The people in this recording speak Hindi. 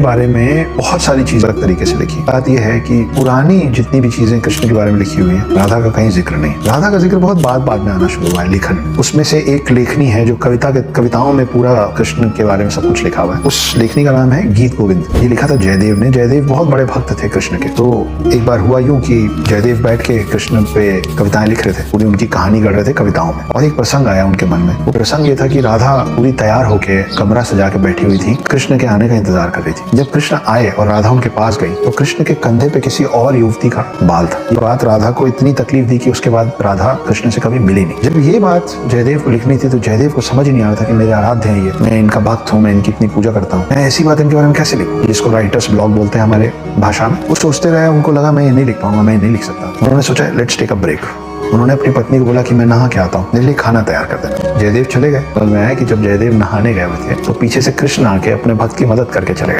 बारे में बहुत सारी चीजें अलग तरीके से लिखी। बात यह है कि पुरानी जितनी भी चीजें कृष्ण के बारे में लिखी हुई है, राधा का कहीं जिक्र नहीं। राधा का जिक्र बहुत बाद में आना शुरू हुआ है लेखन। उसमें से एक लेखनी है जो कविताओं में पूरा कृष्ण के बारे में सब कुछ लिखा हुआ है। उस लेखनी का नाम है गीत गोविंद। ये लिखा था जयदेव ने। जयदेव बहुत बड़े भक्त थे कृष्ण के। तो एक बार हुआ यूं कि जयदेव बैठ के कृष्ण पे कविताएं लिख रहे थे, पूरी उनकी कहानी गढ़ रहे थे कविताओं में। और एक प्रसंग आया उनके मन में। वो प्रसंग ये था कि राधा पूरी तैयार होके कमरा सजा के बैठी हुई थी, कृष्ण के आने का इंतजार कर रही थी। जब कृष्ण आए और राधा उनके पास गई तो कृष्ण के कंधे पे किसी और युवती का बाल था। ये बात राधा को इतनी तकलीफ दी कि उसके बाद राधा कृष्ण से कभी मिली नहीं। जब ये बात जयदेव को लिखनी थी तो जयदेव को समझ नहीं आ रहा था कि मेरे आराध्य हैं ये, मैं इनका भक्त हूँ, मैं इनकी इतनी पूजा करता हूँ, मैं ऐसी बात इनके बारे में कैसे लिखूं, जिसको राइटर्स ब्लॉग बोलते हैं हमारे भाषा में। वो सोचते रहे, उनको लगा मैं ये नहीं लिख पाऊंगा, मैं ये नहीं लिख सकता। उन्होंने सोचा लेट्स टेक अ ब्रेक। उन्होंने अपनी पत्नी को बोला कि मैं नहा के आता हूँ, मेरे लिए खाना तैयार कर देना। जयदेव चले गए। और मैं आया कि जब जयदेव नहाने गए हुए थे तो पीछे से कृष्ण आके अपने भक्त की मदद करके चले गए।